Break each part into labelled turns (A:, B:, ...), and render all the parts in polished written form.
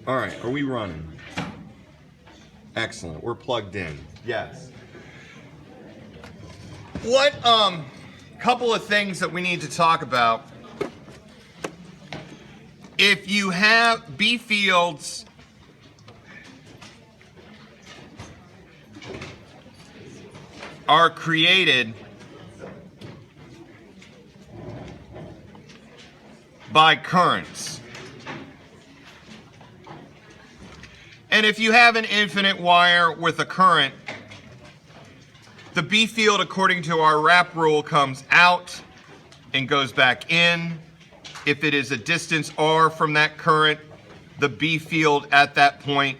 A: All right, are we running? Excellent, we're plugged in. Yes. What, couple of things that we need to talk about. If you have B fields are created by currents. And if you have an infinite wire with a current, the B field, according to our wrap rule, comes out and goes back in. If it is a distance r from that current, the B field at that point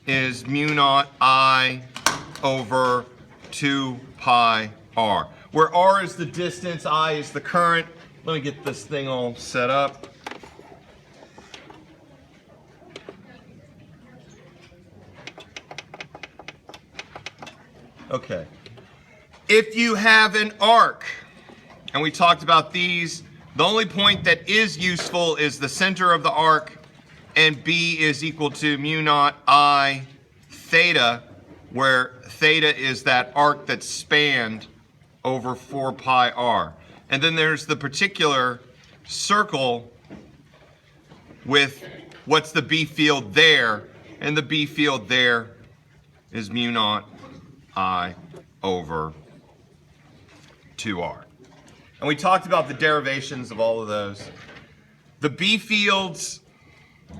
A: is mu naught I over 2 pi r. Where r is the distance, I is the current. Let me get this thing all set up. Okay. If you have an arc, and we talked about these, the only point that is useful is the center of the arc, and B is equal to mu naught I theta, where theta is that arc that's spanned over 4 pi r. And then there's the particular circle with what's the B field there, and the B field there is mu naught I over 2r. And we talked about the derivations of all of those. The B fields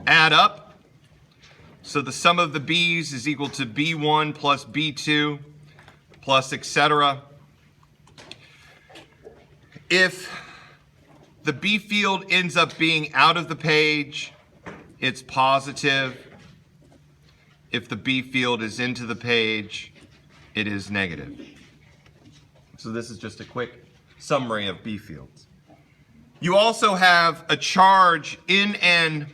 A: add up. So the sum of the B's is equal to B1 plus B2 plus etc. If the B field ends up being out of the page, it's positive. If the B field is into the page, it is negative. So this is just a quick summary of B fields. You also have a charge in an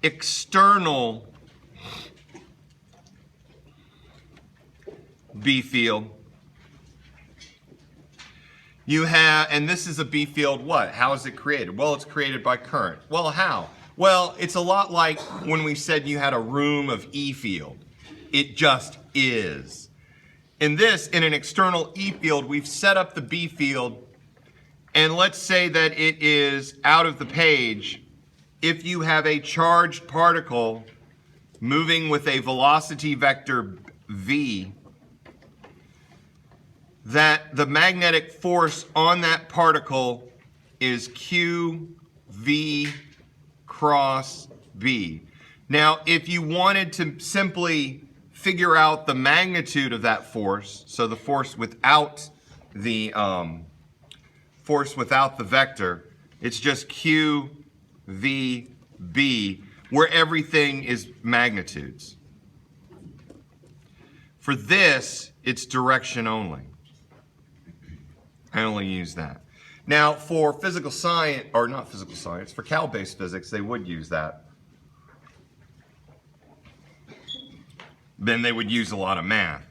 A: external B field. You have, and this is a B field, what? How is it created? Well, it's created by current. Well, how? Well, it's a lot like when we said you had a room of E field. It just is. In this, in an external E field, we've set up the B field, and let's say that it is out of the page. If you have a charged particle moving with a velocity vector v, that the magnetic force on that particle is QV cross B. Now, if you wanted to simply figure out the magnitude of that force, so the force without the vector, it's just QVB, where everything is magnitudes. For this, it's direction only. I only use that. Now, for physical science, or not physical science, for Cal-based physics, they would use that. Then they would use a lot of math.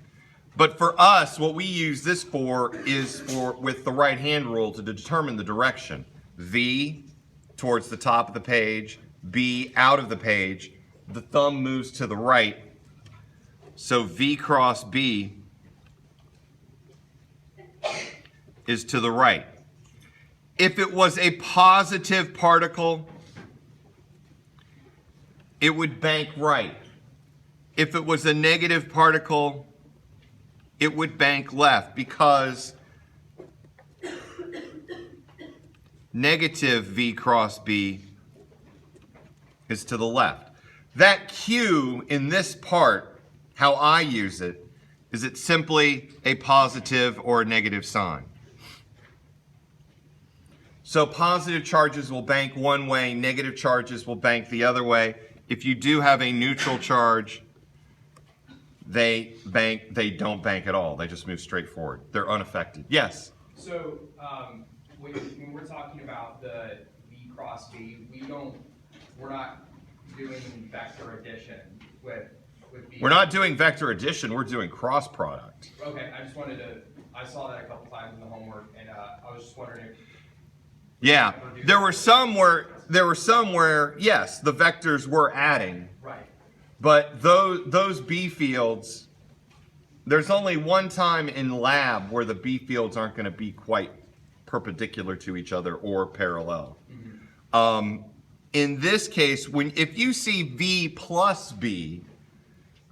A: But for us, what we use this for is for with the right-hand rule to determine the direction. V towards the top of the page, B out of the page. The thumb moves to the right. So V cross B is to the right. If it was a positive particle, it would bank right. If it was a negative particle, it would bank left, because negative V cross B is to the left. That Q in this part, how I use it, is it's simply a positive or a negative sign. So positive charges will bank one way, negative charges will bank the other way. If you do have a neutral charge, they don't bank at all. They just move straight forward. They're unaffected. Yes?
B: So when we're talking about the V cross B, we're not doing vector addition with B.
A: We're not doing vector addition, we're doing cross product.
B: Okay, I just wanted to, I saw that a couple times in the homework, and I was just wondering if
A: Yeah, there were some where yes, the vectors were adding,
B: Right.
A: but those B fields, there's only one time in lab where the B fields aren't going to be quite perpendicular to each other or parallel. In this case, if you see V plus B,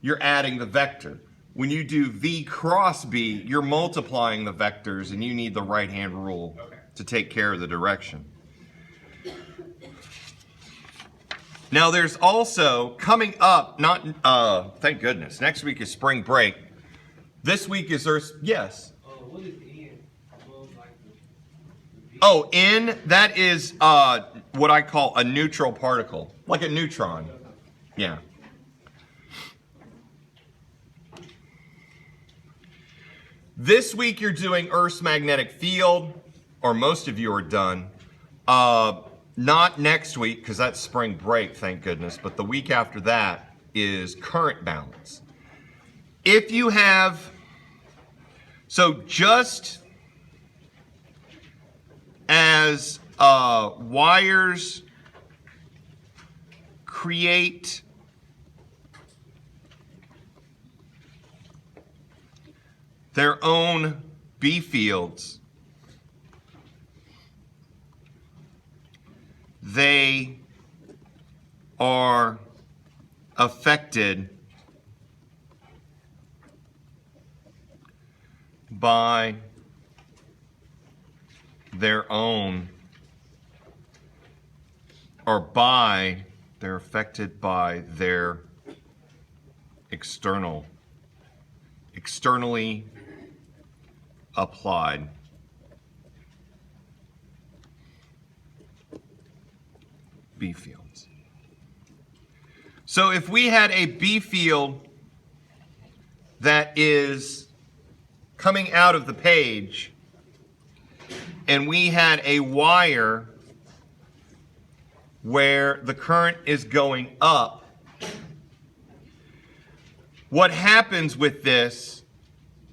A: you're adding the vector. When you do V cross B, you're multiplying the vectors, and you need the right-hand rule to take care of the direction. Now there's also, coming up, thank goodness, next week is spring break. This week is Earth, yes?
C: What is N above like the
A: Oh, N, that is what I call a neutral particle, like a neutron. Yeah. This week you're doing Earth's magnetic field, or most of you are done. Not next week, because that's spring break, thank goodness, but the week after that is current balance. If you have, so just as wires create their own B fields, they are affected by their own, they're affected by their externally applied B fields. So if we had a B field that is coming out of the page, and we had a wire where the current is going up, what happens with this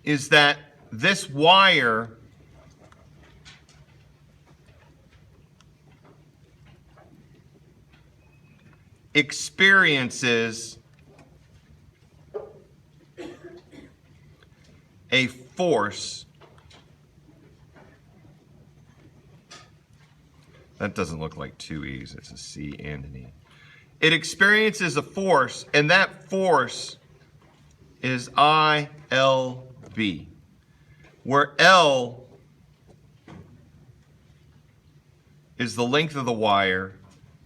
A: is that this wire experiences a force. That doesn't look like two E's, it's a C and an E. It experiences a force, and that force is ILB, where L is the length of the wire,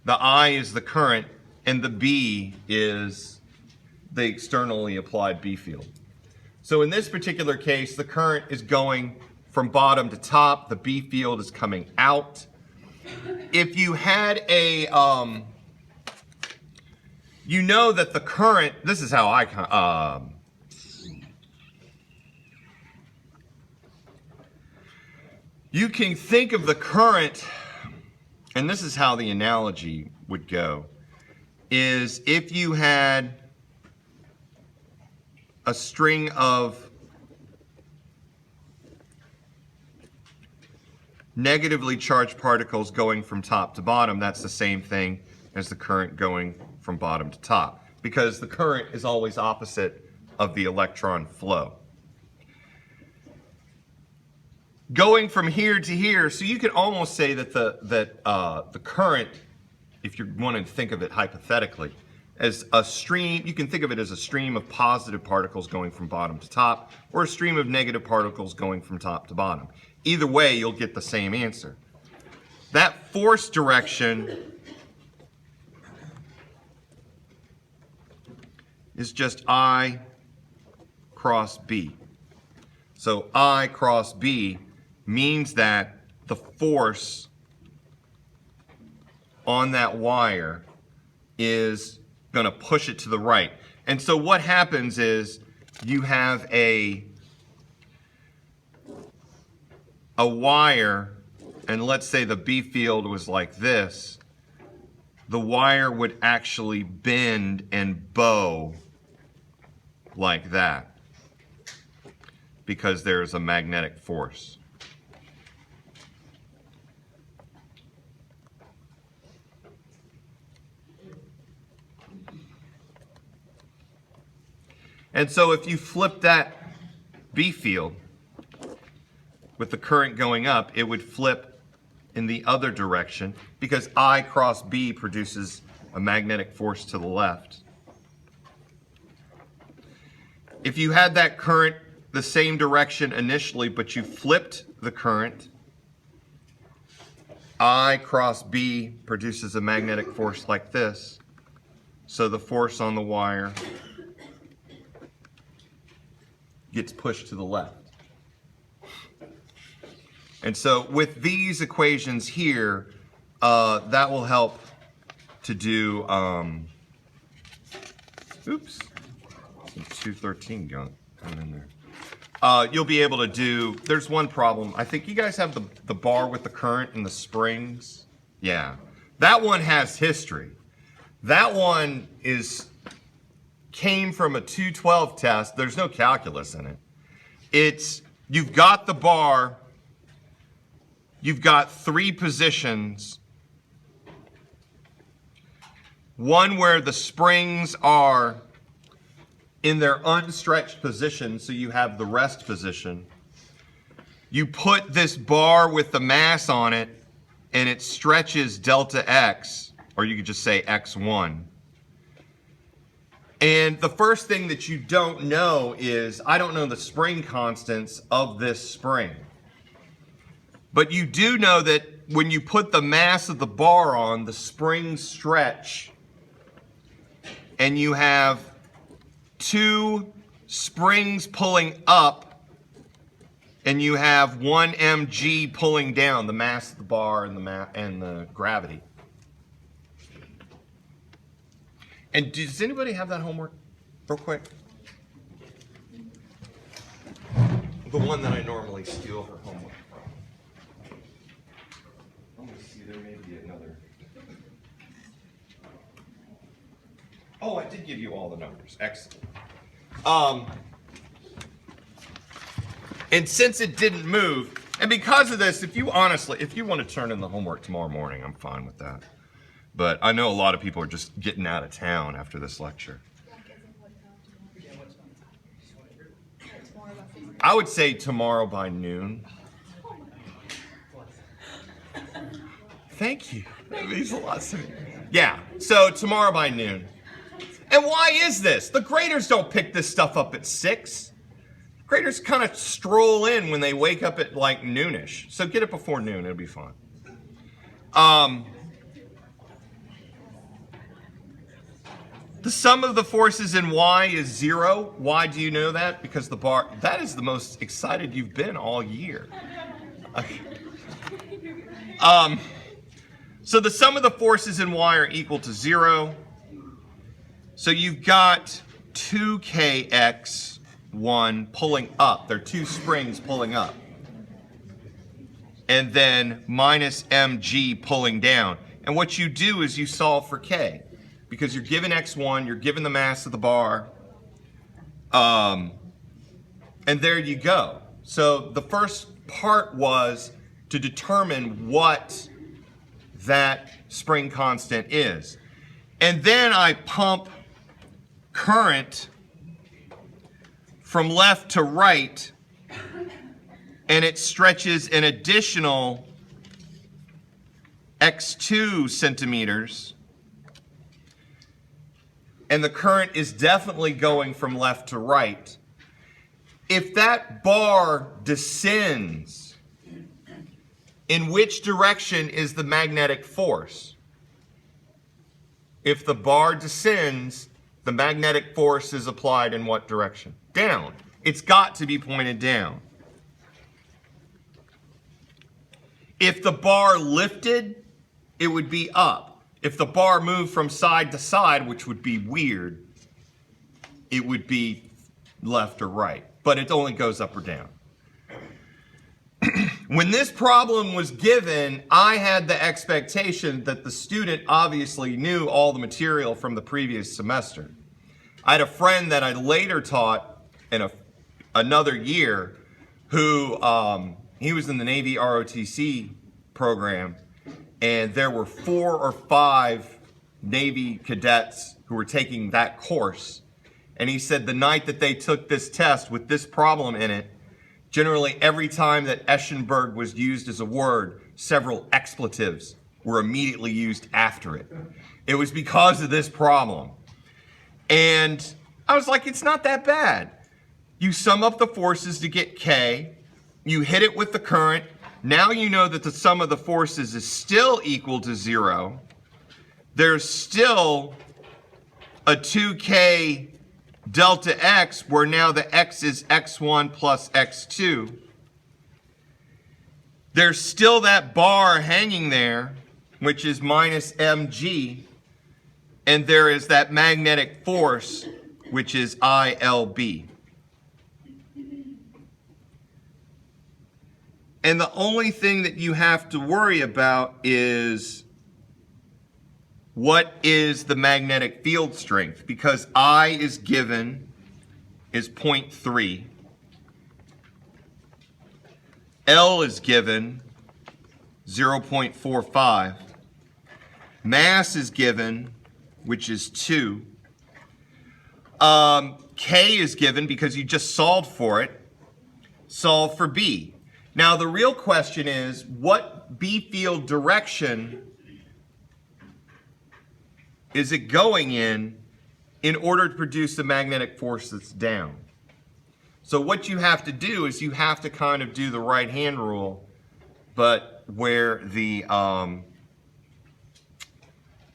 A: the I is the current, and the B is the externally applied B field. So in this particular case, the current is going from bottom to top, the B field is coming out. If you had a, you know that the current, this is how you can think of the current, and this is how the analogy would go, is if you had a string of negatively charged particles going from top to bottom, that's the same thing as the current going from bottom to top, because the current is always opposite of the electron flow. Going from here to here, so you could almost say that the current, if you want to think of it hypothetically, as a stream, you can think of it as a stream of positive particles going from bottom to top, or a stream of negative particles going from top to bottom. Either way, you'll get the same answer. That force direction is just I cross B. So I cross B means that the force on that wire is going to push it to the right. And so what happens is you have a wire, and let's say the B field was like this, the wire would actually bend and bow like that because there's a magnetic force. And so if you flip that B field with the current going up, it would flip in the other direction because I cross B produces a magnetic force to the left. If you had that current the same direction initially, but you flipped the current, I cross B produces a magnetic force like this. So the force on the wire gets pushed to the left. And so with these equations here, that will help to do, oops, 213 coming in there. You'll be able to do, there's one problem. I think you guys have the bar with the current and the springs. Yeah, that one has history. That one came from a 212 test. There's no calculus in it. You've got the bar, you've got 3 positions. One where the springs are in their unstretched position, so you have the rest position. You put this bar with the mass on it, and it stretches delta x, or you could just say x1. And the first thing that you don't know is, I don't know the spring constants of this spring. But you do know that when you put the mass of the bar on, the springs stretch, and you have 2 springs pulling up, and you have 1 mg pulling down, the mass of the bar and the gravity. And does anybody have that homework real quick? The one that I normally steal her homework from. Let me see, there may be another. Oh, I did give you all the numbers. Excellent. And since it didn't move, and because of this, if you want to turn in the homework tomorrow morning, I'm fine with that. But I know a lot of people are just getting out of town after this lecture. I would say tomorrow by noon. Thank you. That means a lot to me. Yeah, so tomorrow by noon. And why is this? The graders don't pick this stuff up at 6. Graders kind of stroll in when they wake up at like noonish. So get it before noon, it'll be fun. The sum of the forces in Y is 0. Why do you know that? Because the bar, that is the most excited you've been all year. Okay. So the sum of the forces in Y are equal to 0. So you've got 2kx1 pulling up. There are 2 springs pulling up. And then minus mg pulling down. And what you do is you solve for k. Because you're given x1, you're given the mass of the bar. And there you go. So the first part was to determine what that spring constant is. And then I pump current from left to right, and it stretches an additional x2 centimeters. And the current is definitely going from left to right. If that bar descends, in which direction is the magnetic force? If the bar descends, the magnetic force is applied in what direction? Down. It's got to be pointed down. If the bar lifted, it would be up. If the bar moved from side to side, which would be weird, it would be left or right. But it only goes up or down. When this problem was given, I had the expectation that the student obviously knew all the material from the previous semester. I had a friend that I later taught in another year who, he was in the Navy ROTC program, and there were 4 or 5 Navy cadets who were taking that course. And he said the night that they took this test with this problem in it, generally every time that Eschenberg was used as a word, several expletives were immediately used after it. It was because of this problem. And I was like, it's not that bad. You sum up the forces to get K, you hit it with the current, now you know that the sum of the forces is still equal to 0. There's still a 2K delta x, where now the x is x1 plus x2. There's still that bar hanging there, which is minus mg, and there is that magnetic force, which is ILB. And the only thing that you have to worry about is what is the magnetic field strength, because I is given is 0.3. L is given 0.45. Mass is given, which is 2. K is given because you just solved for it. Solve for B. Now the real question is, what B field direction is it going in order to produce the magnetic force that's down? So what you have to do is you have to kind of do the right-hand rule, but where the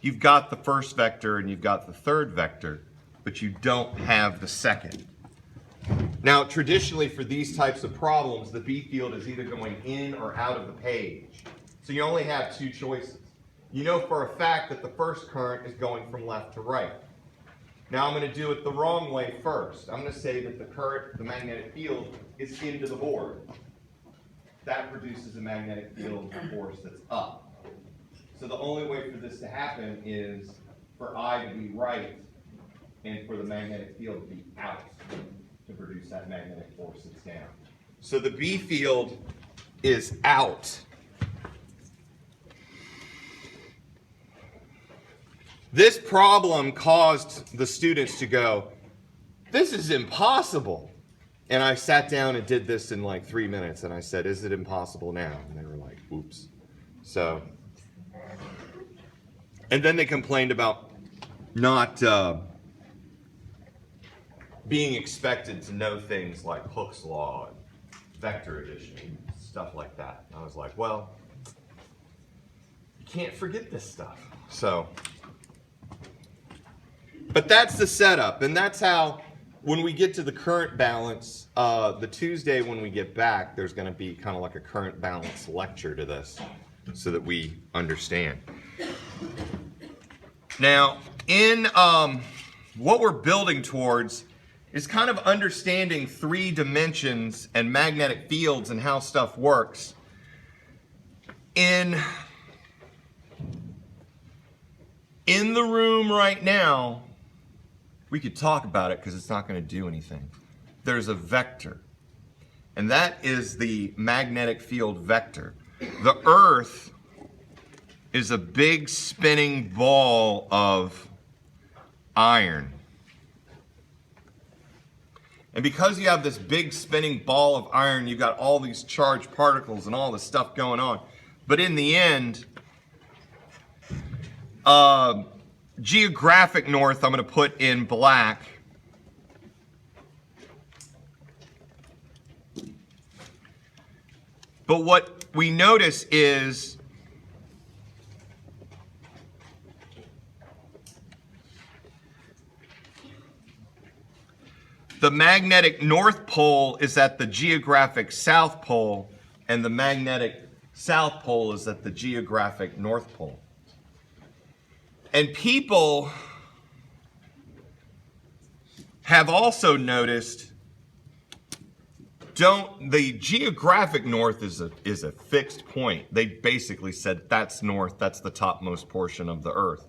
A: you've got the first vector and you've got the third vector, but you don't have the second. Now, traditionally for these types of problems, the B field is either going in or out of the page. So you only have two choices. You know for a fact that the first current is going from left to right. Now I'm going to do it the wrong way first. I'm going to say that the current, the magnetic field, is into the board. That produces a magnetic field force that's up. So the only way for this to happen is for I to be right and for the magnetic field to be out to produce that magnetic force that's down. So the B field is out. This problem caused the students to go, this is impossible. And I sat down and did this in like 3 minutes, and I said, is it impossible now? And they were like, oops. So, and then they complained about not being expected to know things like Hooke's law and vector addition, stuff like that. And I was like, well, you can't forget this stuff. So, but that's the setup, and that's how, when we get to the current balance, the Tuesday when we get back, there's going to be kind of like a current balance lecture to this so that we understand. Now, in what we're building towards is kind of understanding 3 dimensions and magnetic fields and how stuff works. In the room right now, we could talk about it because it's not going to do anything. There's a vector, and that is the magnetic field vector. The Earth is a big spinning ball of iron. And because you have this big spinning ball of iron, you've got all these charged particles and all this stuff going on. But in the end, geographic north, I'm going to put in black. But what we notice is the magnetic north pole is at the geographic south pole, and the magnetic south pole is at the geographic north pole. And people have also noticed, the geographic north is a fixed point. They basically said that's north, that's the topmost portion of the Earth.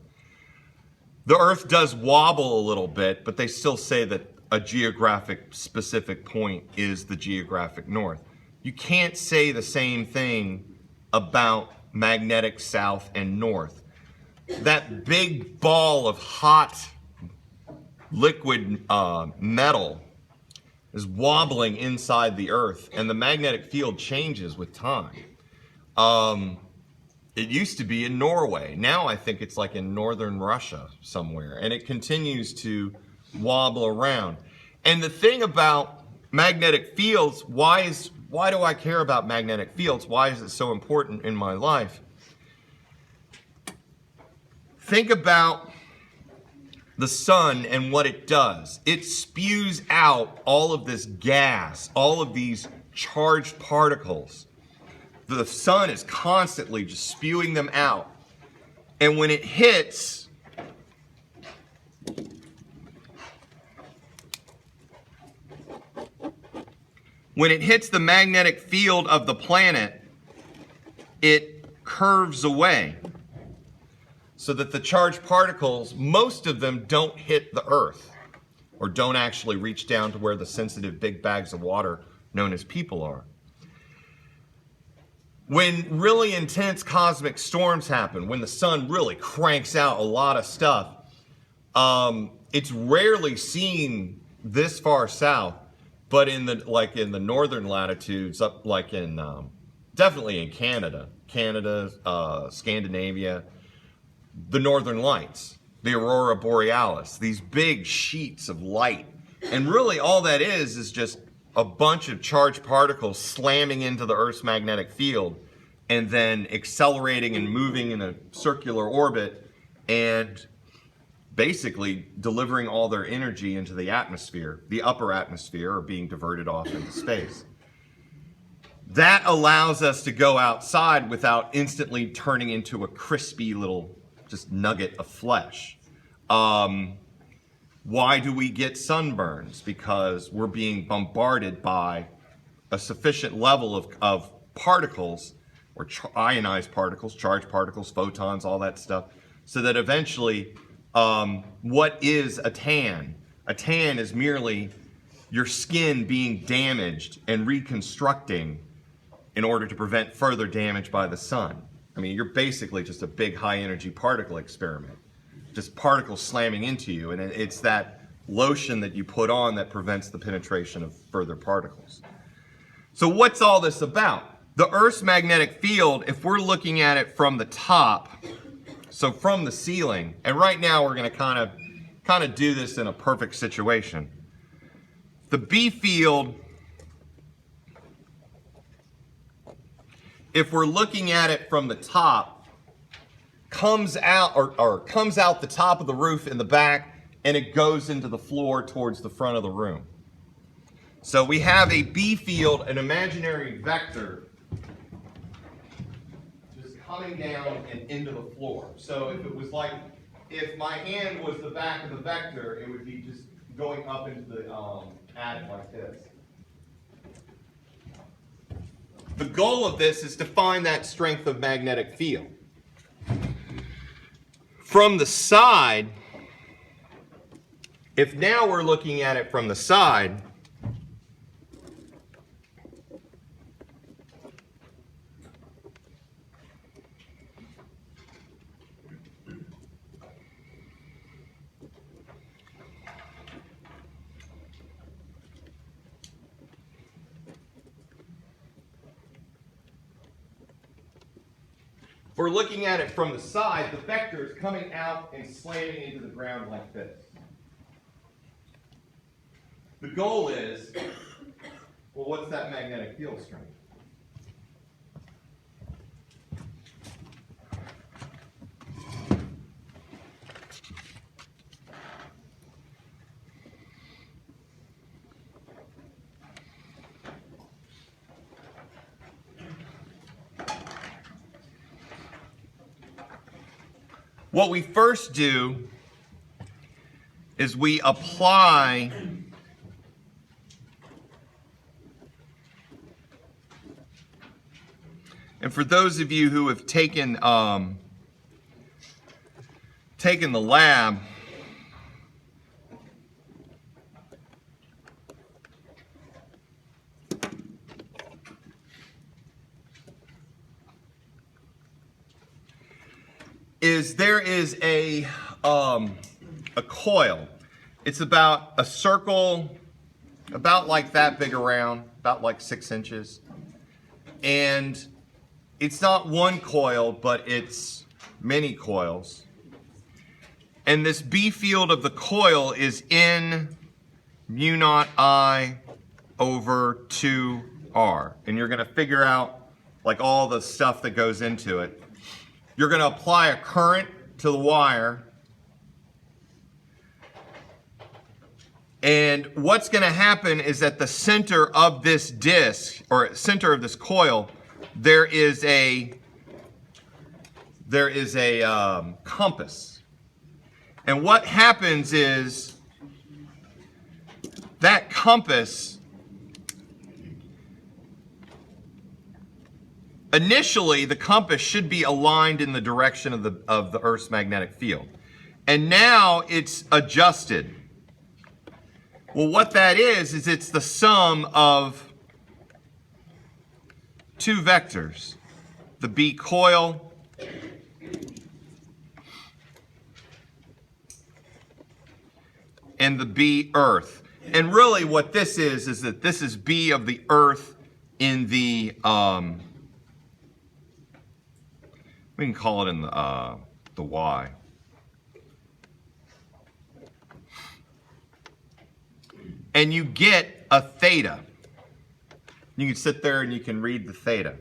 A: The Earth does wobble a little bit, but they still say that a geographic specific point is the geographic north. You can't say the same thing about magnetic south and north. That big ball of hot liquid metal is wobbling inside the Earth, and the magnetic field changes with time. It used to be in Norway. Now I think it's like in northern Russia somewhere, and it continues to wobble around. And the thing about magnetic fields, why do I care about magnetic fields? Why is it so important in my life? Think about the sun and what it does. It spews out all of this gas, all of these charged particles. The sun is constantly just spewing them out. And when it hits, the magnetic field of the planet, it curves away so that the charged particles, most of them don't hit the Earth or don't actually reach down to where the sensitive big bags of water known as people are. When really intense cosmic storms happen, when the sun really cranks out a lot of stuff, it's rarely seen this far south, but in the northern latitudes, up like in definitely in Canada, Scandinavia, the northern lights, the aurora borealis, these big sheets of light. And really all that is just a bunch of charged particles slamming into the Earth's magnetic field and then accelerating and moving in a circular orbit and basically delivering all their energy into the atmosphere, the upper atmosphere, or being diverted off into space. That allows us to go outside without instantly turning into a crispy little just nugget of flesh. Why do we get sunburns? Because we're being bombarded by a sufficient level of particles, or ionized particles, charged particles, photons, all that stuff, so that eventually, what is a tan? A tan is merely your skin being damaged and reconstructing in order to prevent further damage by the sun. I mean, you're basically just a big high-energy particle experiment. Just particles slamming into you, and it's that lotion that you put on that prevents the penetration of further particles. So what's all this about? The Earth's magnetic field, if we're looking at it from the top, so from the ceiling, and right now we're going to kind of do this in a perfect situation. The B field, if we're looking at it from the top, comes out or comes out the top of the roof in the back, and it goes into the floor towards the front of the room. So we have a B field, an imaginary vector, just coming down and into the floor. So if it was like, if my hand was the back of the vector, it would be just going up into the attic like this. The goal of this is to find that strength of magnetic field. From the side, if now we're looking at it from the side, if we're looking at it from the side, the vector is coming out and slamming into the ground like this. The goal is, well, what's that magnetic field strength? What we first do is we apply and for those of you who have taken the lab, there is a coil. It's about a circle, about like that big around, about like 6 inches. And it's not one coil, but it's many coils. And this B field of the coil is in mu naught I over 2R. And you're going to figure out like all the stuff that goes into it. You're going to apply a current to the wire. And what's going to happen is at the center of this disc, or center of this coil, there is a compass. And what happens is that compass, initially the compass should be aligned in the direction of the Earth's magnetic field. And now it's adjusted. Well, what that is it's the sum of two vectors, the B coil and the B earth. And really what this is that this is B of the earth in the, we can call it in the Y. And you get a theta. You can sit there and you can read the theta.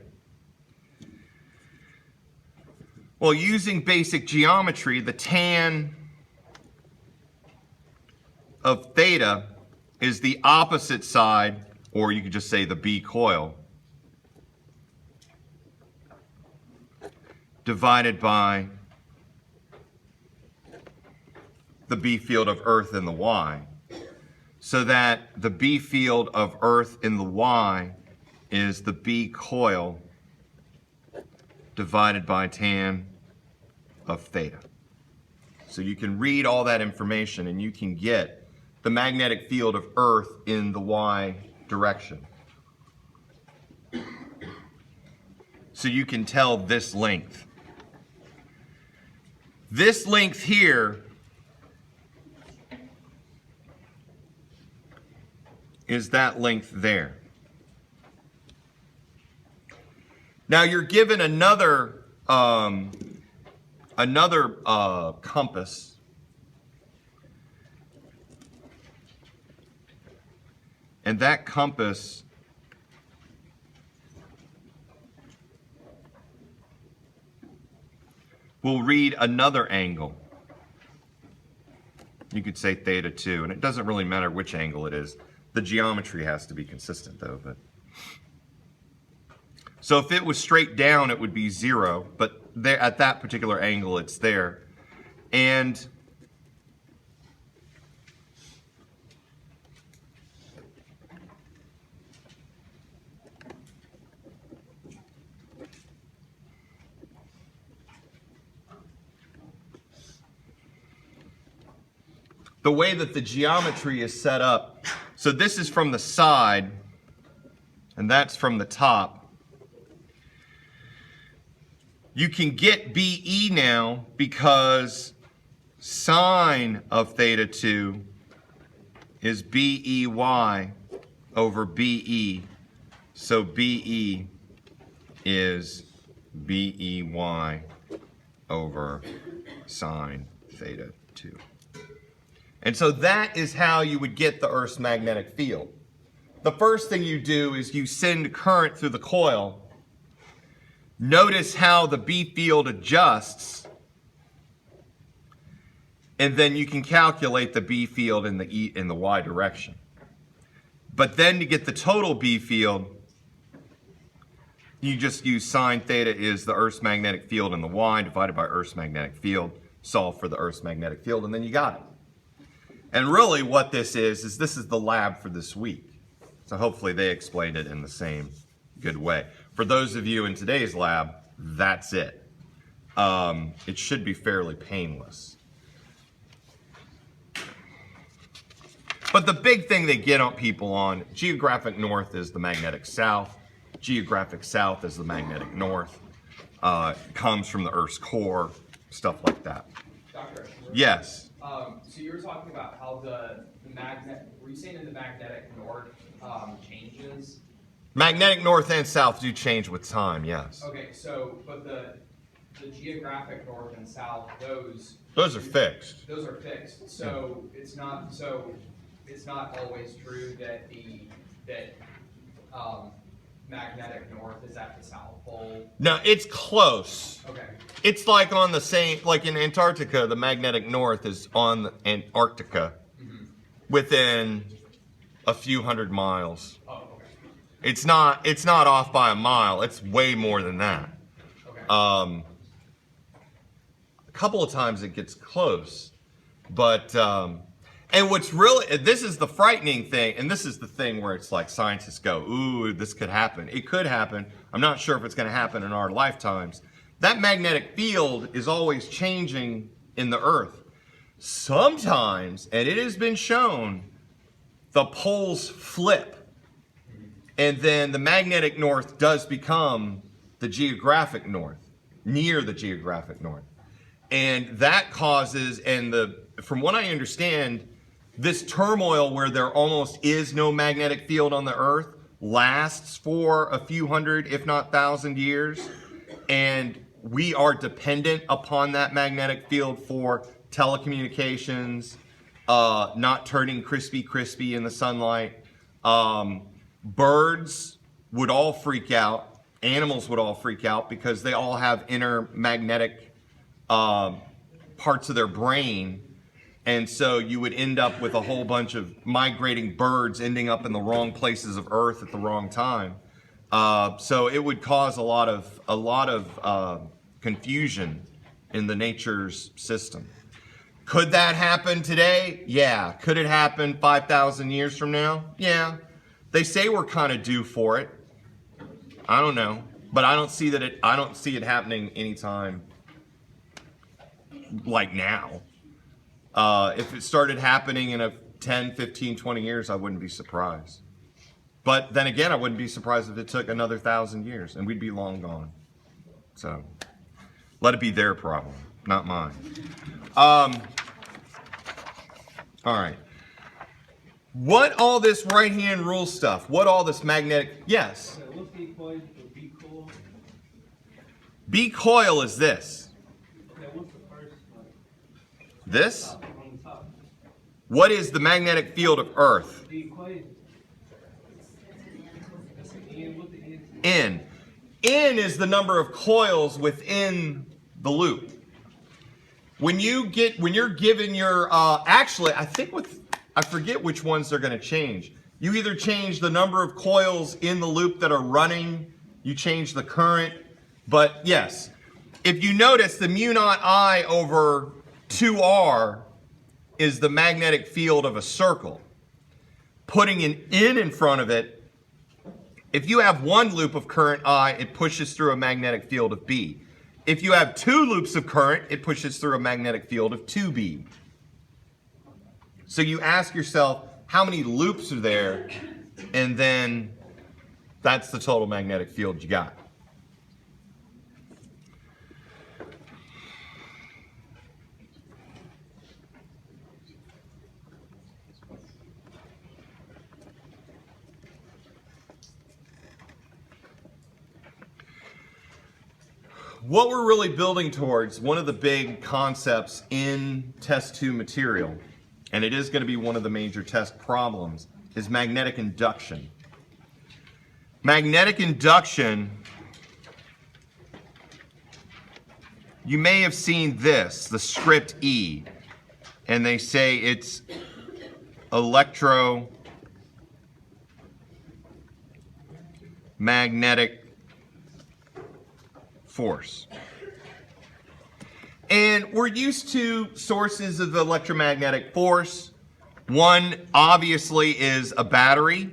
A: Well, using basic geometry, the tan of theta is the opposite side, or you could just say the B coil, divided by the B field of Earth in the Y. So that the B field of Earth in the Y is the B coil divided by tan of theta. So you can read all that information and you can get the magnetic field of Earth in the Y direction. So you can tell this length. This length here is that length there. Now you're given another compass. And that compass will read another angle. You could say theta 2, and it doesn't really matter which angle it is. The geometry has to be consistent though. So if it was straight down, it would be 0, but there at that particular angle, it's there. And the way that the geometry is set up, so this is from the side, and that's from the top. You can get BE now because sine of theta 2 is BEY over BE. So BE is BEY over sine theta 2. And so that is how you would get the Earth's magnetic field. The first thing you do is you send current through the coil. Notice how the B field adjusts, and then you can calculate the B field in the Y direction. But then to get the total B field, you just use sine theta is the Earth's magnetic field in the Y divided by Earth's magnetic field, solve for the Earth's magnetic field, and then you got it. And really what this is this is the lab for this week. So hopefully they explained it in the same good way. For those of you in today's lab, that's it. It should be fairly painless. But the big thing they get on people on, geographic north is the magnetic south. Geographic south is the magnetic north. Comes from the Earth's core, stuff like that.
B: Dr. Eschler?
A: Yes.
B: So you were talking about how the magnet, were you saying in the magnetic north changes?
A: Magnetic north and south do change with time, yes.
B: Okay, so, but the geographic north and south,
A: Those are fixed.
B: those are fixed. So it's not always true that magnetic north is at the South Pole.
A: No, it's close.
B: Okay.
A: It's like on the same, like in Antarctica, the magnetic north is on Antarctica within a few hundred miles.
B: Oh, okay.
A: It's not off by a mile. It's way more than that.
B: Okay.
A: A couple of times it gets close, but and what's really, this is the frightening thing, and this is the thing where it's like scientists go, ooh, this could happen. It could happen. I'm not sure if it's going to happen in our lifetimes. That magnetic field is always changing in the Earth. Sometimes, and it has been shown, the poles flip, and then the magnetic north does become the geographic north, near the geographic north. And that causes, from what I understand, this turmoil where there almost is no magnetic field on the Earth lasts for a few hundred, if not 1,000 years. And we are dependent upon that magnetic field for telecommunications, not turning crispy in the sunlight. Birds would all freak out. Animals would all freak out because they all have inner magnetic parts of their brain. And so you would end up with a whole bunch of migrating birds ending up in the wrong places of Earth at the wrong time. So it would cause a lot of confusion in the nature's system. Could that happen today? Yeah. Could it happen 5,000 years from now? Yeah. They say we're kind of due for it. I don't know, but I don't see it happening anytime like now. If it started happening in 10, 15, 20 years, I wouldn't be surprised. But then again, I wouldn't be surprised if it took another 1,000 years and we'd be long gone. So let it be their problem, not mine. All right. What all this right-hand rule stuff? What all this magnetic? Yes.
C: What's the equation for B coil?
A: B coil is this.
C: Okay, what's the first one?
A: This?
C: On the top.
A: What is the magnetic field of Earth?
C: The equation. That's the N. What's the N?
A: N. N is the number of coils within the loop. When you're given your, actually, I forget which ones they're going to change. You either change the number of coils in the loop that are running, you change the current, but yes, if you notice, the mu naught I over 2R is the magnetic field of a circle. Putting an N in front of it, if you have one loop of current I, it pushes through a magnetic field of B. If you have two loops of current, it pushes through a magnetic field of 2B. So you ask yourself, how many loops are there? And then that's the total magnetic field you got. What we're really building towards, one of the big concepts in test 2 material, and it is going to be one of the major test problems, is magnetic induction. Magnetic induction, you may have seen this, the script E, and they say it's electromagnetic force. And we're used to sources of electromagnetic force. One, obviously, is a battery.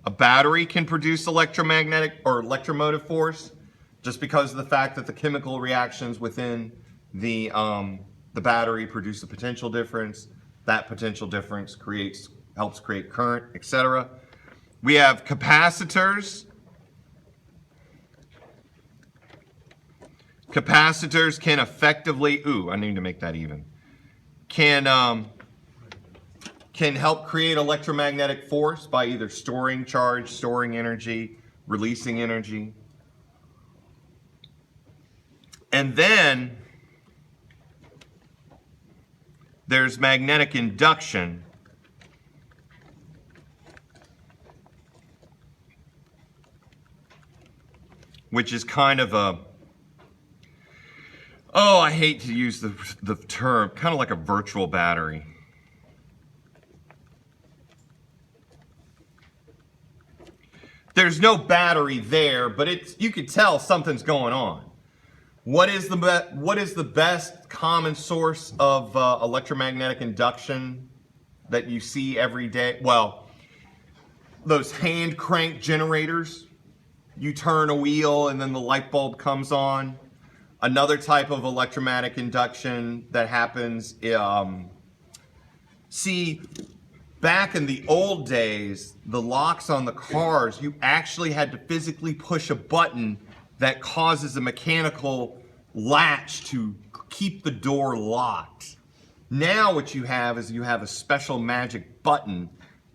A: A battery can produce electromagnetic or electromotive force just because of the fact that the chemical reactions within the battery produce a potential difference. That potential difference helps create current, etc. We have capacitors. Capacitors can effectively, I need to make that even. can help create electromagnetic force by either storing charge, storing energy, releasing energy. And then there's magnetic induction, which is kind of a, oh, I hate to use the term, kind of like a virtual battery. There's no battery there, but you could tell something's going on. What is the best common source of electromagnetic induction that you see every day? Well, those hand crank generators. You turn a wheel and then the light bulb comes on. Another type of electromagnetic induction that happens, see, back in the old days, the locks on the cars, you actually had to physically push a button that causes a mechanical latch to keep the door locked. Now what you have is you have a special magic button,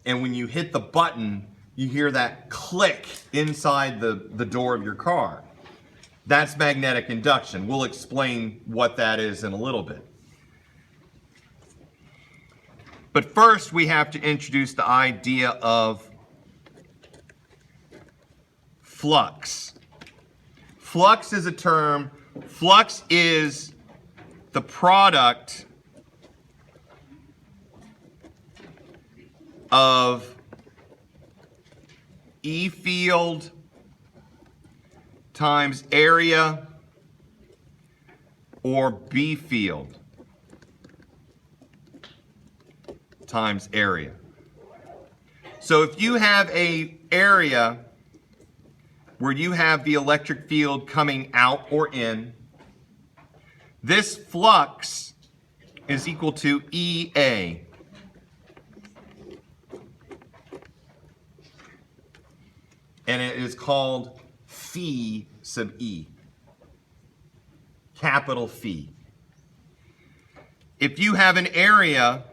A: and when you hit the button, you hear that click inside the door of your car. That's magnetic induction. We'll explain what that is in a little bit. But first, we have to introduce the idea of flux. Flux is a term. Flux is the product of E field times area or B field times area. So if you have an area where you have the electric field coming out or in, this flux is equal to EA. And it is called phi sub E, capital Phi. If you have an area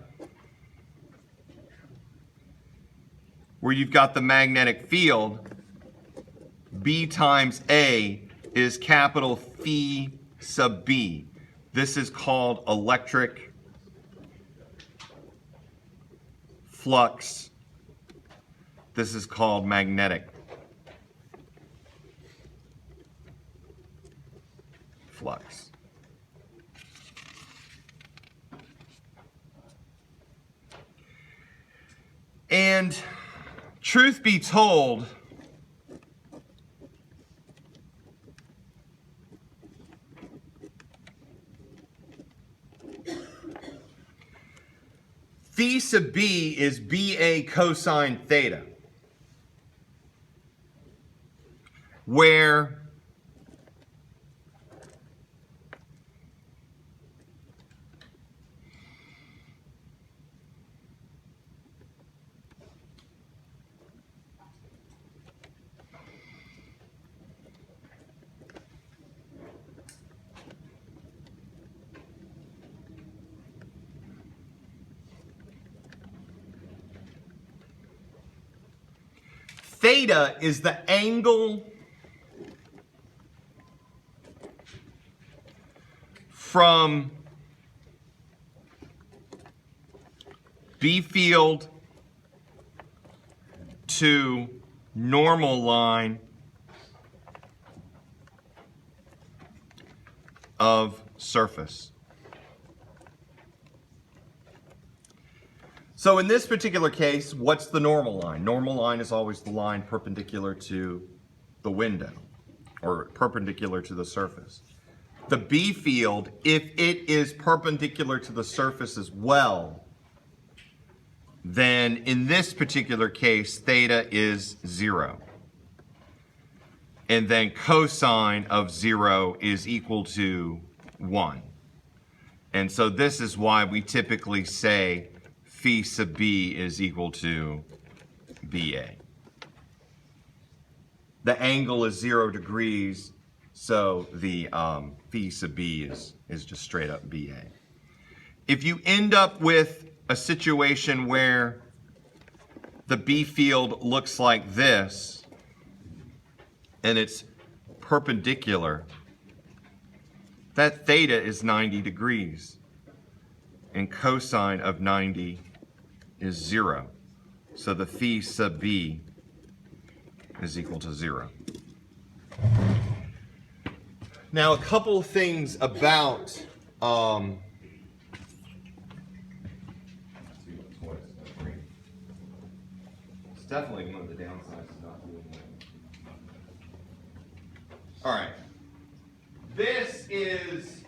A: where you've got the magnetic field, B times A is capital Phi sub B. This is called electric flux. This is called magnetic flux. And truth be told, phi sub B is BA cosine theta, where theta is the angle from B field to normal line of surface. So in this particular case, what's the normal line? Normal line is always the line perpendicular to the window, or perpendicular to the surface. The B field, if it is perpendicular to the surface as well, then in this particular case, theta is 0. And then cosine of 0 is equal to 1. And so this is why we typically say phi sub B is equal to BA. The angle is 0 degrees, so the phi sub B is just straight up BA. if you end up with a situation where the B field looks like this, and it's perpendicular, that theta is 90 degrees, and cosine of 90 is 0. So the phi sub B is equal to 0. Now, a couple of things about it's definitely one of the downsides of not doing that. All right. This is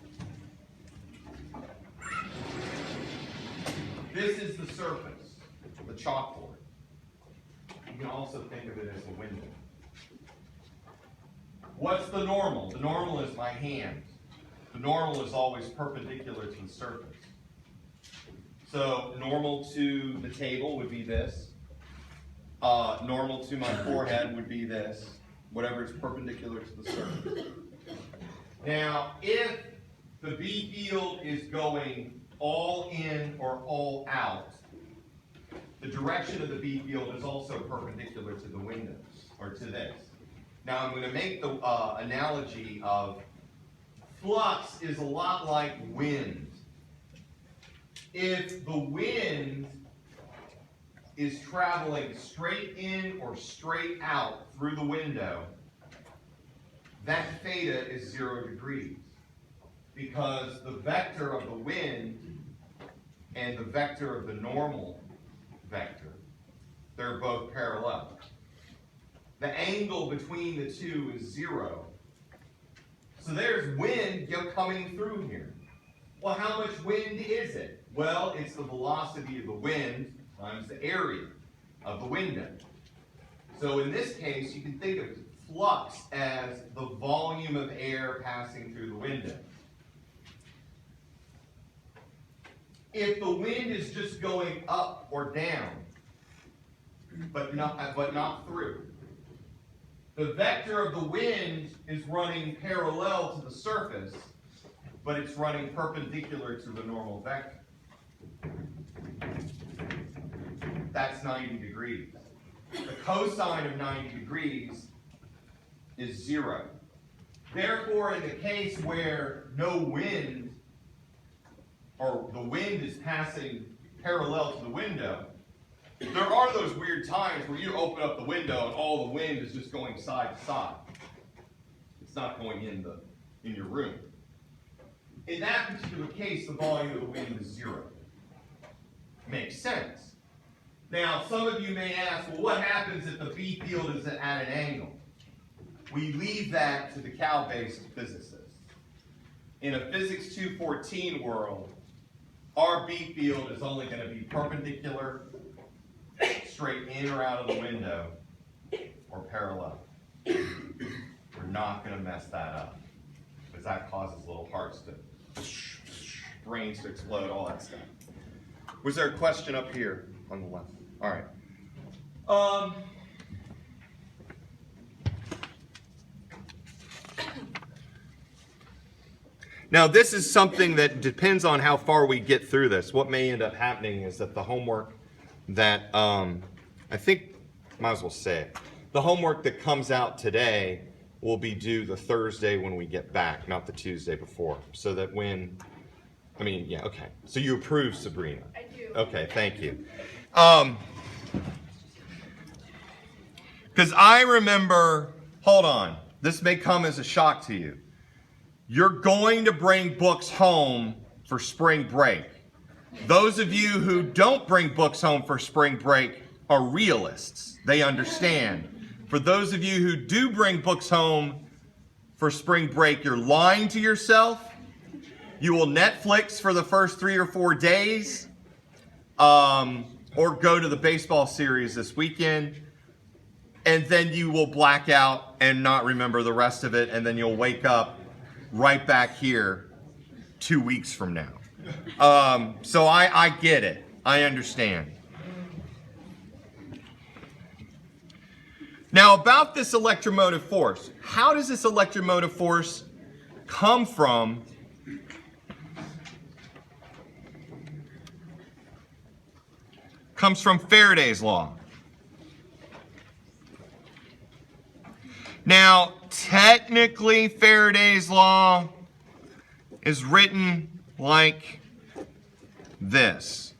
A: the surface, the chalkboard. You can also think of it as a window. What's the normal? The normal is my hand. The normal is always perpendicular to the surface. So normal to the table would be this. Normal to my forehead would be this. Whatever is perpendicular to the surface. Now, if the B field is going all in or all out, the direction of the B field is also perpendicular to the window, or to this. Now, I'm going to make the analogy of flux is a lot like wind. If the wind is traveling straight in or straight out through the window, that theta is 0 degrees, because the vector of the wind and the vector of the normal vector, they're both parallel. The angle between the two is 0. So there's wind coming through here. Well, how much wind is it? Well, it's the velocity of the wind times the area of the window. So in this case, you can think of flux as the volume of air passing through the window. If the wind is just going up or down, but not through, the vector of the wind is running parallel to the surface, but it's running perpendicular to the normal vector. That's 90 degrees. The cosine of 90 degrees is 0. Therefore, in the case where no wind, or the wind is passing parallel to the window, there are those weird times where you open up the window and all the wind is just going side to side. It's not going in your room. In that particular case, the volume of the wind is 0. Makes sense. Now, some of you may ask, well, what happens if the B field is at an angle? We leave that to the Cal-based physicists. In a Physics 214 world, our B field is only going to be perpendicular, straight in or out of the window, or parallel. We're not going to mess that up, because that causes little hearts to, brains to explode, all that stuff. Was there a question up here on the left? All right. Now, this is something that depends on how far we get through this. What may end up happening is that the homework that, I think, might as well say it, the homework that comes out today will be due the Thursday when we get back, not the Tuesday before. So that when, yeah, okay. So you approve, Sabrina?
D: I do.
A: Okay, thank you. Because I remember, hold on, this may come as a shock to you. You're going to bring books home for spring break. Those of you who don't bring books home for spring break are realists. They understand. For those of you who do bring books home for spring break, you're lying to yourself. You will Netflix for the first 3 or 4 days, or go to the baseball series this weekend, and then you will black out and not remember the rest of it, and then you'll wake up right back here 2 weeks from now. So I get it. I understand. Now, about this electromotive force, how does this electromotive force come from comes from Faraday's law. Now, technically, Faraday's law is written like this.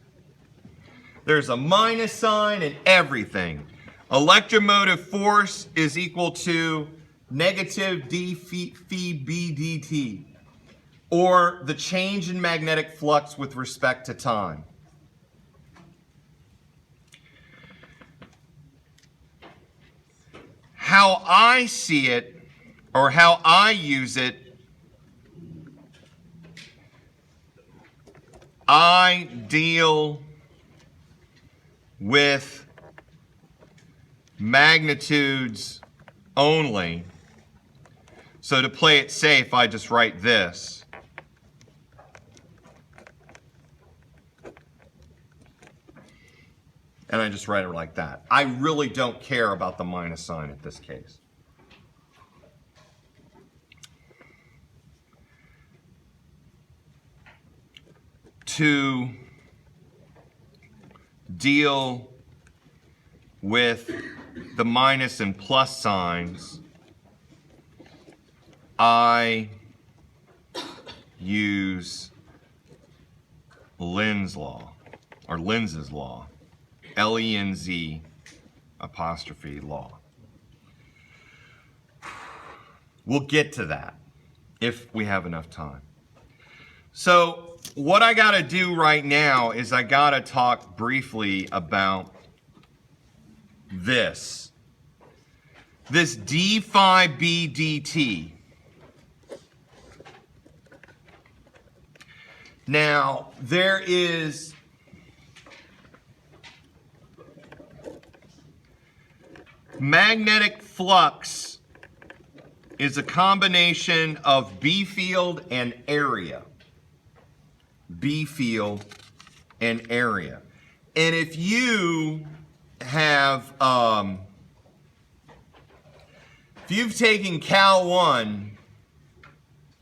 A: There's a minus sign and everything. Electromotive force is equal to negative d phi b dt, or the change in magnetic flux with respect to time. How I see it, or how I use it, I deal with magnitudes only. So to play it safe, I just write this. And I just write it like that. I really don't care about the minus sign in this case. To deal with the minus and plus signs, I use Lenz's law, or Lenz's law. L-E-N-Z apostrophe law. We'll get to that if we have enough time. So what I got to do right now is I got to talk briefly about this d phi b dt. Now, there is magnetic flux is a combination of B field and area. B field and area. And if you have, if you've taken Cal 1,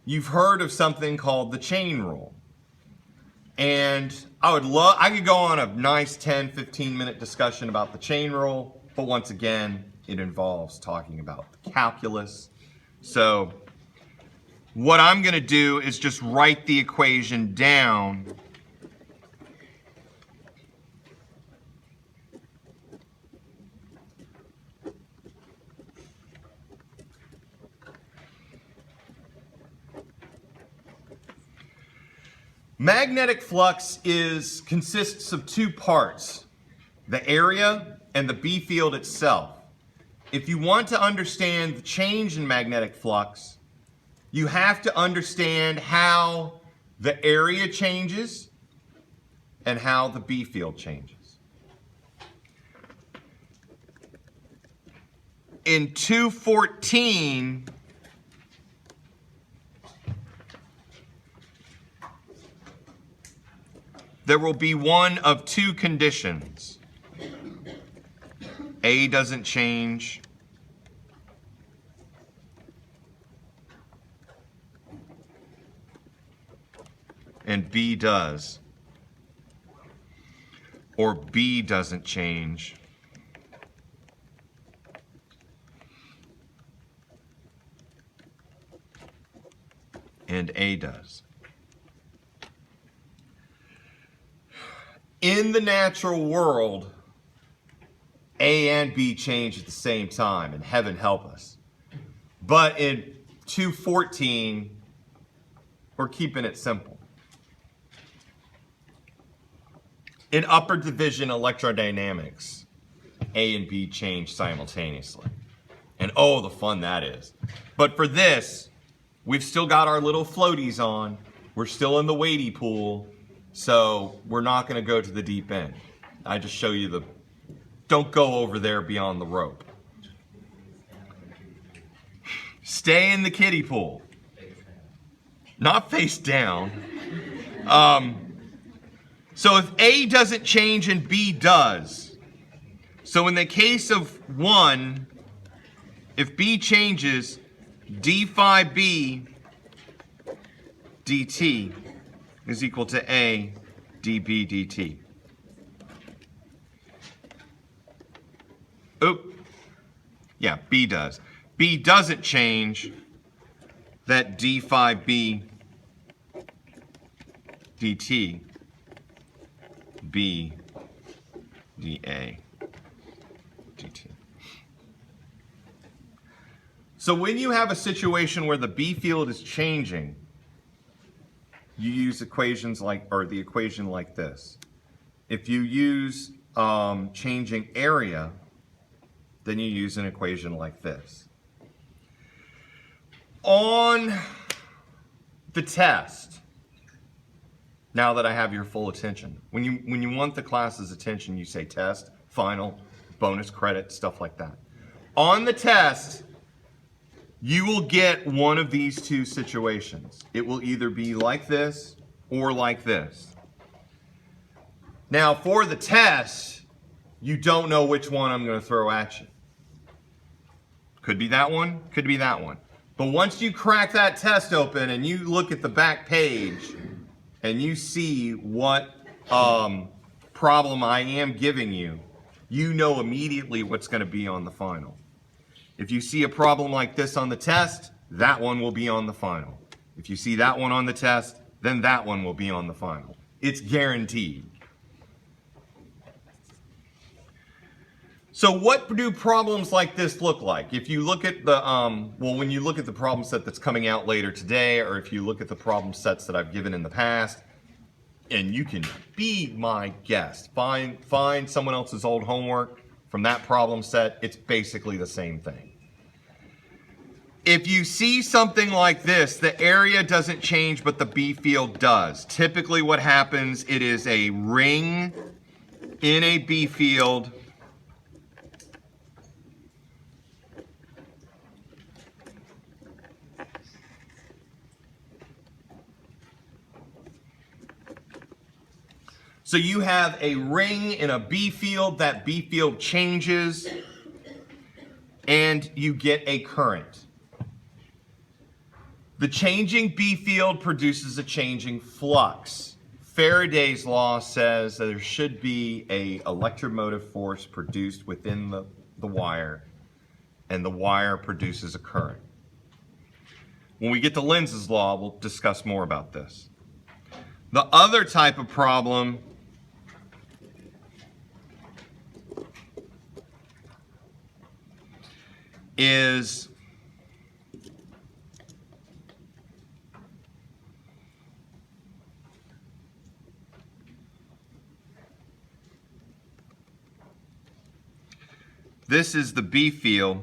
A: you've heard of something called the chain rule. And I could go on a nice 10, 15-minute discussion about the chain rule, but once again, it involves talking about the calculus. So what I'm going to do is just write the equation down. Magnetic flux consists of two parts, the area and the B field itself. If you want to understand the change in magnetic flux, you have to understand how the area changes and how the B field changes. In 214, there will be one of two conditions. A doesn't change. And B does. Or B doesn't change. And A does. In the natural world, A and B change at the same time, and heaven help us. But in 214, we're keeping it simple. In upper division electrodynamics, A and B change simultaneously. And oh, the fun that is. But for this, we've still got our little floaties on. We're still in the wadey pool. So we're not going to go to the deep end. I just show you don't go over there beyond the rope. Stay in the kiddie pool. Not face down. So if A doesn't change and B does, so in the case of 1, if B changes, d phi b dt is equal to A dB dt. Oop. Yeah, B does. B doesn't change. That d phi b dt b dA dt. So when you have a situation where the B field is changing, you use equations like, or the equation like this. If you use changing area, then you use an equation like this. On the test, now that I have your full attention, when you want the class's attention, you say test, final, bonus credit, stuff like that. On the test, you will get one of these two situations. It will either be like this or like this. Now, for the test, you don't know which one I'm going to throw at you. Could be that one, could be that one. But once you crack that test open and you look at the back page and you see what problem I am giving you, you know immediately what's going to be on the final. If you see a problem like this on the test, that one will be on the final. If you see that one on the test, then that one will be on the final. It's guaranteed. So what do problems like this look like? If you look at the, when you look at the problem set that's coming out later today, or if you look at the problem sets that I've given in the past, and you can be my guest, find someone else's old homework from that problem set, it's basically the same thing. If you see something like this, the area doesn't change, but the B field does. Typically what happens, it is a ring in a B field So you have a ring in a B field, that B field changes, and you get a current. The changing B field produces a changing flux. Faraday's law says that there should be an electromotive force produced within the wire, and the wire produces a current. When we get to Lenz's law, we'll discuss more about this. The other type of problem is this is the B field.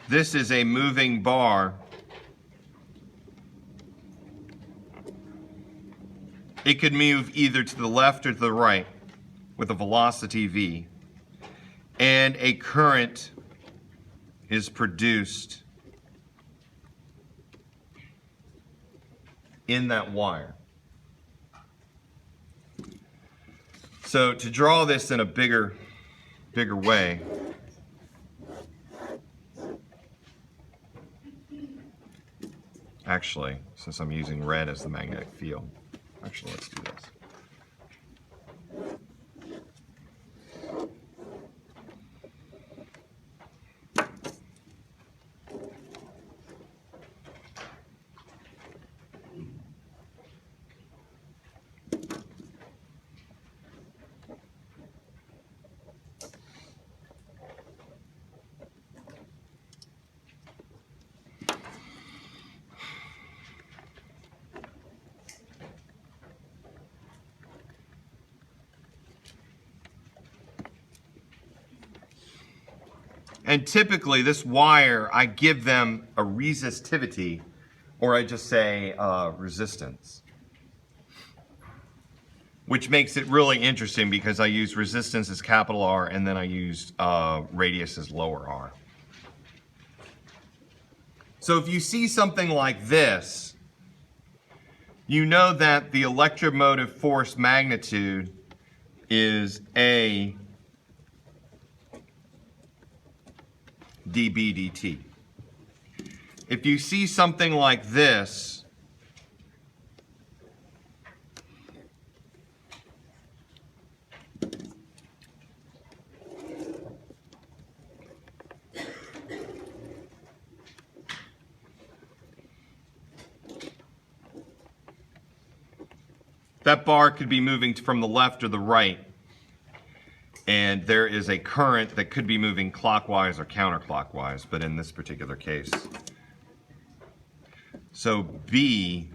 A: This is a moving bar. It could move either to the left or to the right with a velocity v. And a current is produced in that wire. So to draw this in a bigger way, actually, since I'm using red as the magnetic field, actually, let's do this. And typically this wire, I give them a resistivity, or I just say resistance. Which makes it really interesting because I use resistance as capital R and then I use radius as lower r. So if you see something like this, you know that the electromotive force magnitude is A dB dt. If you see something like this, That bar could be moving from the left or the right, and there is a current that could be moving clockwise or counterclockwise, but in this particular case. So B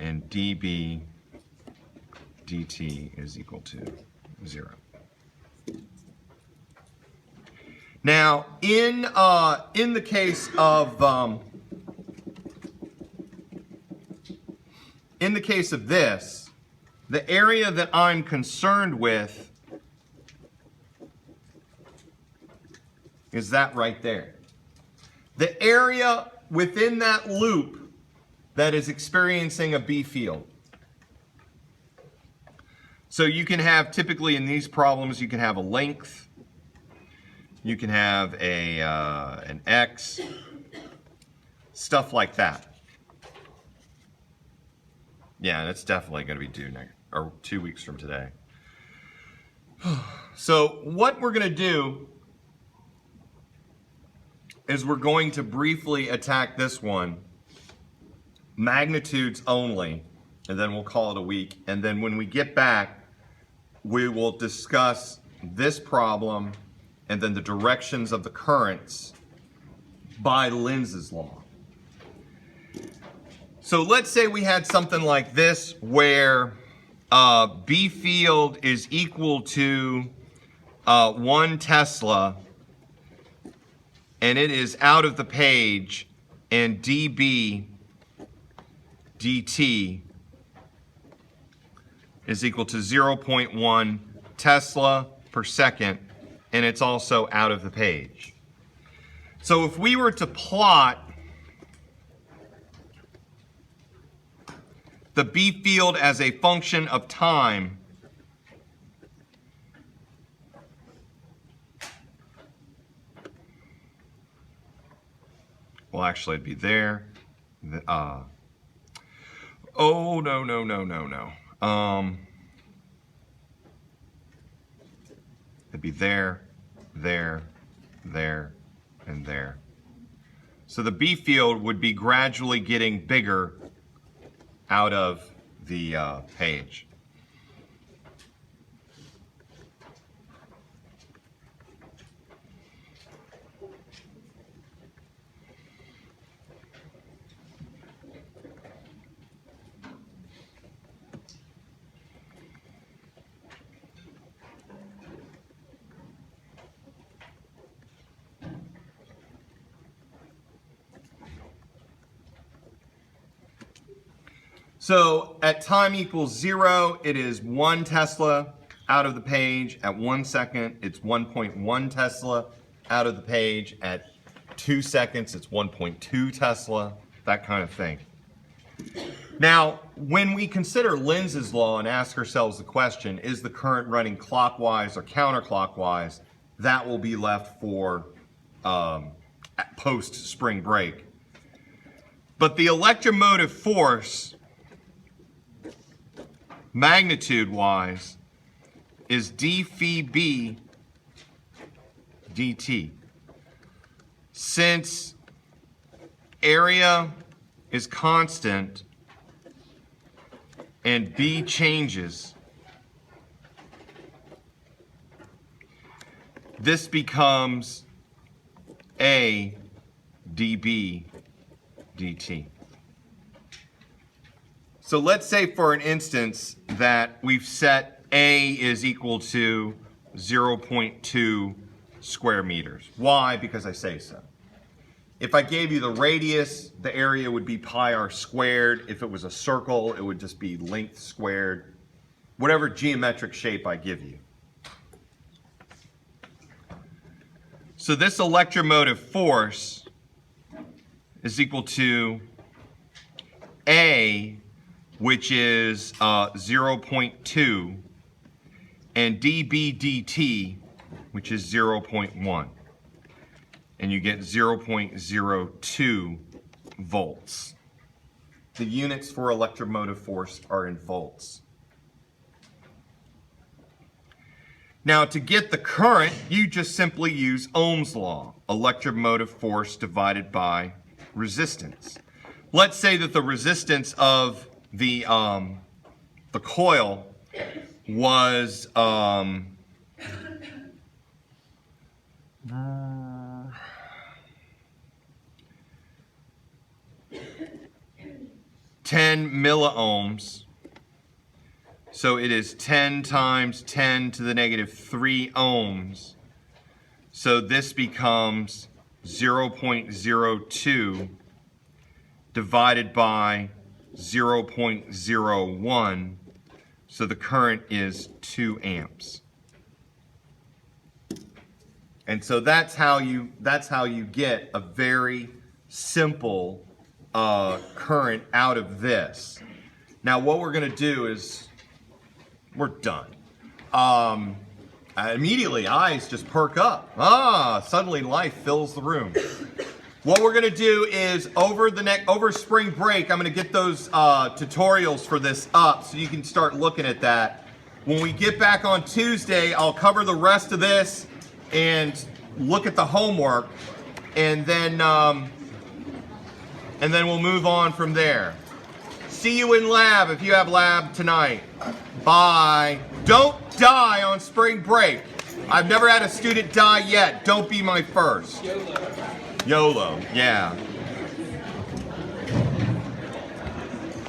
A: and dB dt is equal to 0. Now, in the case of this, the area that I'm concerned with is that right there. The area within that loop that is experiencing a B field. So you can have, typically in these problems, you can have a length, you can have an X, stuff like that. Yeah, and it's definitely going to be due next, or 2 weeks from today. So what we're going to do is we're going to briefly attack this one, magnitudes only, and then we'll call it a week. And then when we get back, we will discuss this problem and then the directions of the currents by Lenz's law. So let's say we had something like this where B field is equal to 1 Tesla, and it is out of the page, and dB dt is equal to 0.1 Tesla per second, and it's also out of the page. So if we were to plot the B field as a function of time, well, actually it'd be there. Oh, no. It'd be there, there, and there. So the B field would be gradually getting bigger out of the page. So at time equals 0, it is 1 Tesla out of the page. At 1 second, it's 1.1 Tesla out of the page. At 2 seconds, it's 1.2 Tesla, that kind of thing. Now, when we consider Lenz's law and ask ourselves the question, is the current running clockwise or counterclockwise, that will be left for post-spring break. But the electromotive force, magnitude-wise, is d phi b dt. Since area is constant and b changes, this becomes a dB dt. So let's say for an instance that we've set A is equal to 0.2 square meters. Why? Because I say so. If I gave you the radius, the area would be pi r squared. If it was a circle, it would just be length squared. Whatever geometric shape I give you. So this electromotive force is equal to A, which is 0.2, and dB dt, which is 0.1. And you get 0.02 volts. The units for electromotive force are in volts. Now, to get the current, you just simply use Ohm's law, electromotive force divided by resistance. Let's say that the resistance of the the coil was 10 milliohms. So it is 10 times 10 to the negative 3 ohms. So this becomes 0.02 divided by 0.01. So the current is 2 amps. And so that's how you get a very simple current out of this. Now what we're going to do is we're done. Immediately eyes just perk up. Suddenly life fills the room. What we're going to do is over spring break, I'm going to get those tutorials for this up so you can start looking at that. When we get back on Tuesday, I'll cover the rest of this and look at the homework, and then we'll move on from there. See you in lab if you have lab tonight. Bye. Don't die on spring break. I've never had a student die yet. Don't be my first.
C: YOLO.
A: YOLO, yeah.